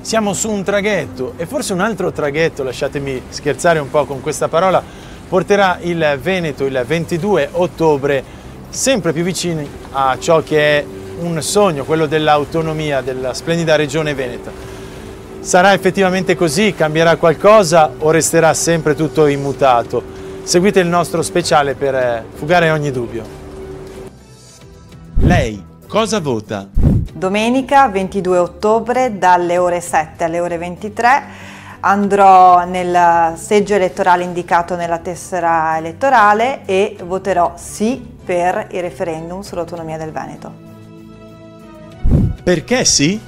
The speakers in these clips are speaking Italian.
Siamo su un traghetto e forse un altro traghetto, lasciatemi scherzare un po' con questa parola, porterà il Veneto il 22 ottobre sempre più vicini a ciò che è un sogno, quello dell'autonomia della splendida regione veneta. Sarà effettivamente così? Cambierà qualcosa o resterà sempre tutto immutato? Seguite il nostro speciale per fugare ogni dubbio. Lei cosa vota? Domenica 22 ottobre dalle ore 7 alle ore 23 andrò nel seggio elettorale indicato nella tessera elettorale e voterò sì per il referendum sull'autonomia del Veneto. Perché sì?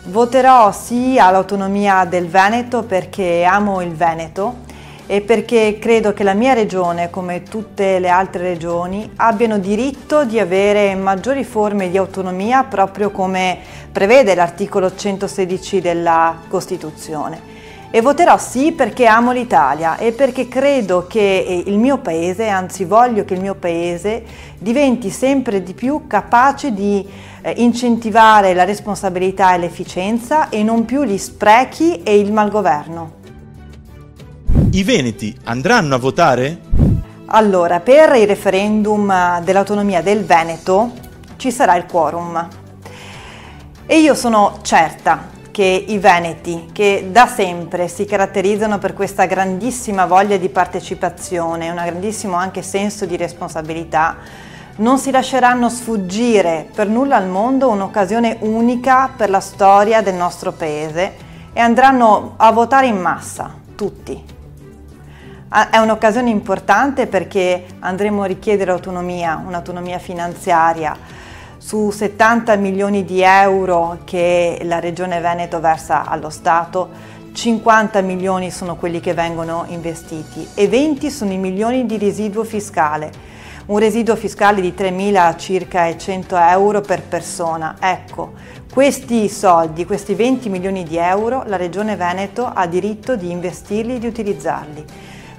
Voterò sì all'autonomia del Veneto perché amo il Veneto e perché credo che la mia regione, come tutte le altre regioni, abbiano diritto di avere maggiori forme di autonomia proprio come prevede l'articolo 116 della Costituzione. E voterò sì perché amo l'Italia e perché credo che il mio paese, anzi voglio che il mio paese diventi sempre di più capace di incentivare la responsabilità e l'efficienza e non più gli sprechi e il malgoverno. I veneti andranno a votare? Allora, per il referendum dell'autonomia del Veneto ci sarà il quorum e io sono certa che i veneti, che da sempre si caratterizzano per questa grandissima voglia di partecipazione, un grandissimo anche senso di responsabilità, non si lasceranno sfuggire per nulla al mondo un'occasione unica per la storia del nostro paese e andranno a votare in massa, tutti. È un'occasione importante perché andremo a richiedere autonomia, un'autonomia finanziaria su 70 milioni di euro che la Regione Veneto versa allo Stato, 50 milioni sono quelli che vengono investiti e 20 sono i milioni di residuo fiscale, un residuo fiscale di 3.000 circa e 100 euro per persona. Ecco, questi soldi, questi 20 milioni di euro, la Regione Veneto ha diritto di investirli e di utilizzarli.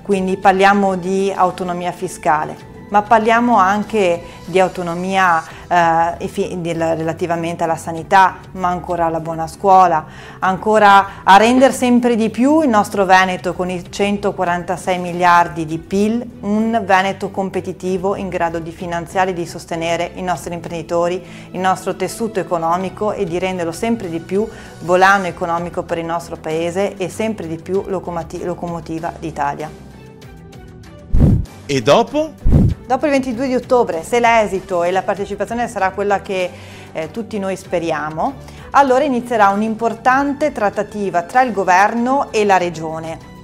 Quindi parliamo di autonomia fiscale, ma parliamo anche di autonomia relativamente alla sanità, ma ancora alla buona scuola, ancora a rendere sempre di più il nostro Veneto con i 146 miliardi di PIL, un Veneto competitivo in grado di finanziare e di sostenere i nostri imprenditori, il nostro tessuto economico e di renderlo sempre di più volano economico per il nostro paese e sempre di più locomotiva d'Italia. E dopo? Dopo il 22 di ottobre, se l'esito e la partecipazione sarà quella che tutti noi speriamo, allora inizierà un'importante trattativa tra il governo e la regione.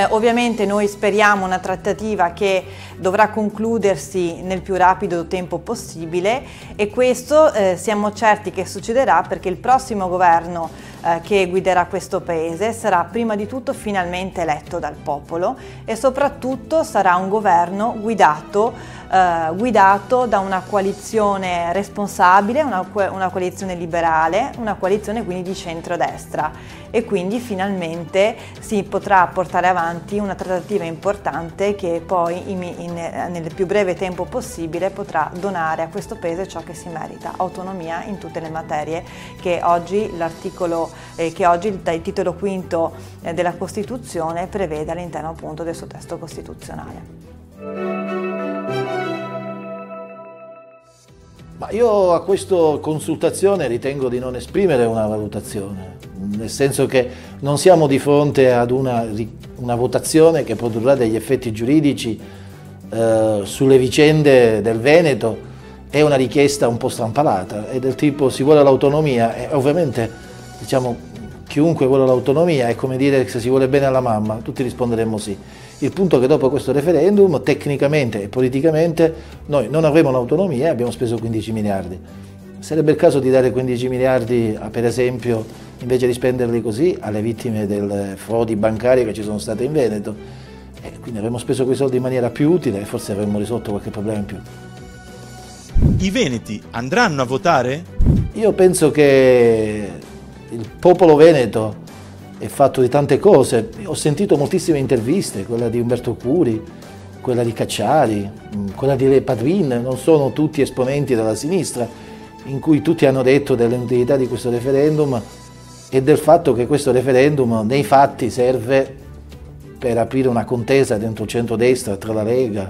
Ovviamente noi speriamo una trattativa che dovrà concludersi nel più rapido tempo possibile e questo siamo certi che succederà perché il prossimo governo che guiderà questo paese sarà prima di tutto finalmente eletto dal popolo e soprattutto sarà un governo guidato da una coalizione responsabile, una coalizione liberale, una coalizione quindi di centrodestra e quindi finalmente si potrà portare avanti una trattativa importante che poi nel più breve tempo possibile potrà donare a questo paese ciò che si merita, autonomia in tutte le materie che oggi il titolo quinto della Costituzione prevede all'interno appunto del suo testo costituzionale. Ma io a questa consultazione ritengo di non esprimere una valutazione, nel senso che non siamo di fronte ad una votazione che produrrà degli effetti giuridici sulle vicende del Veneto. È una richiesta un po' strampalata, è del tipo si vuole l'autonomia e ovviamente diciamo chiunque vuole l'autonomia è come dire se si vuole bene alla mamma, tutti risponderemmo sì. Il punto è che dopo questo referendum, tecnicamente e politicamente, noi non avremo l'autonomia e abbiamo speso 15 miliardi. Sarebbe il caso di dare 15 miliardi, per esempio, invece di spenderli così, alle vittime delle frodi bancarie che ci sono state in Veneto. E quindi avremmo speso quei soldi in maniera più utile e forse avremmo risolto qualche problema in più. I veneti andranno a votare? Io penso che il popolo veneto è fatto di tante cose. Ho sentito moltissime interviste, quella di Umberto Curi, quella di Cacciari, quella di Le Padrin, non sono tutti esponenti della sinistra, in cui tutti hanno detto dell'inutilità di questo referendum e del fatto che questo referendum nei fatti serve per aprire una contesa dentro il centrodestra tra la Lega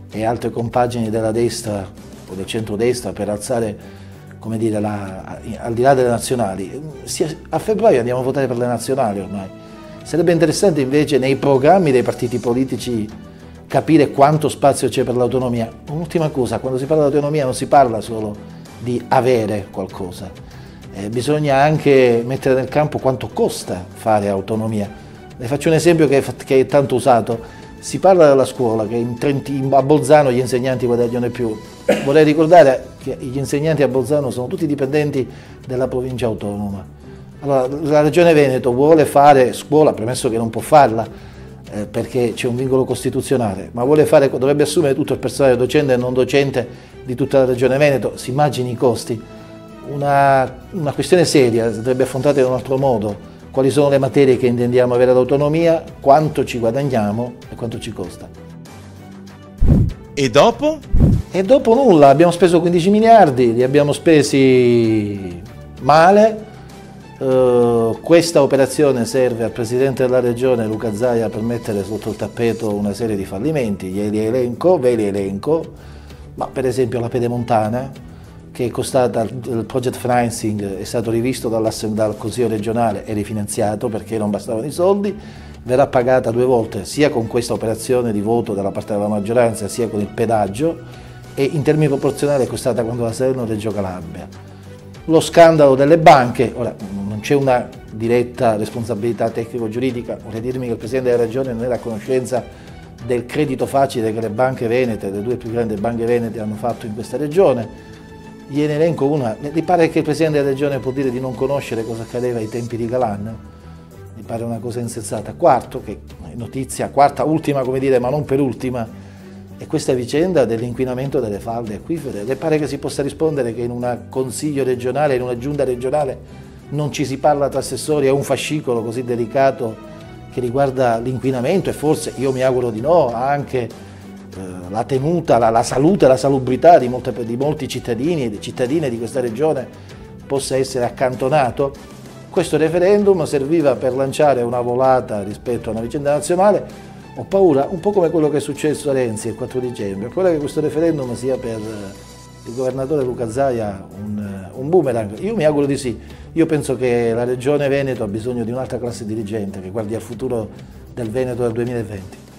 e altre compagini della destra o del centrodestra per alzare, come dire, al di là delle nazionali. A febbraio andiamo a votare per le nazionali ormai. Sarebbe interessante invece nei programmi dei partiti politici capire quanto spazio c'è per l'autonomia. Un'ultima cosa, quando si parla di autonomia non si parla solo di avere qualcosa, bisogna anche mettere nel campo quanto costa fare autonomia. Le faccio un esempio che è tanto usato. Si parla della scuola, che a Bolzano gli insegnanti guadagnano di più. Vorrei ricordare che gli insegnanti a Bolzano sono tutti dipendenti della provincia autonoma. Allora, la Regione Veneto vuole fare scuola, premesso che non può farla, perché c'è un vincolo costituzionale, ma dovrebbe assumere tutto il personale docente e non docente di tutta la Regione Veneto. Si immagini i costi. Una questione seria, andrebbe affrontata in un altro modo. Quali sono le materie che intendiamo avere l'autonomia, quanto ci guadagniamo e quanto ci costa. E dopo? E dopo nulla, abbiamo speso 15 miliardi, li abbiamo spesi male. Questa operazione serve al Presidente della Regione Luca Zaia per mettere sotto il tappeto una serie di fallimenti, ve li elenco, ma per esempio la Pedemontana, che è costata, il project financing è stato rivisto dal Consiglio regionale e rifinanziato perché non bastavano i soldi, verrà pagata 2 volte, sia con questa operazione di voto dalla parte della maggioranza, sia con il pedaggio, e in termini proporzionali è costata quando la Salerno-Reggio Calabria. Lo scandalo delle banche, ora non c'è una diretta responsabilità tecnico-giuridica, vorrei dirmi che il Presidente della Regione non era a conoscenza del credito facile che le banche venete, le 2 più grandi banche venete hanno fatto in questa regione. Gliene elenco una. Mi pare che il Presidente della Regione può dire di non conoscere cosa accadeva ai tempi di Galan? Mi pare una cosa insensata. Quarto, che è notizia, quarta, ultima come dire, ma non per ultima, è questa vicenda dell'inquinamento delle falde acquifere. Le pare che si possa rispondere che in un consiglio regionale, in una giunta regionale, non ci si parla tra assessori a un fascicolo così delicato che riguarda l'inquinamento e forse, io mi auguro di no, anche la tenuta, la salute e la salubrità di molti cittadini e cittadine di questa regione possa essere accantonato. Questo referendum serviva per lanciare una volata rispetto a una vicenda nazionale. Ho paura, un po' come quello che è successo a Renzi il 4 dicembre, ho paura che questo referendum sia per il governatore Luca Zaia un boomerang. Io mi auguro di sì. Io penso che la Regione Veneto ha bisogno di un'altra classe dirigente che guardi al futuro del Veneto del 2020.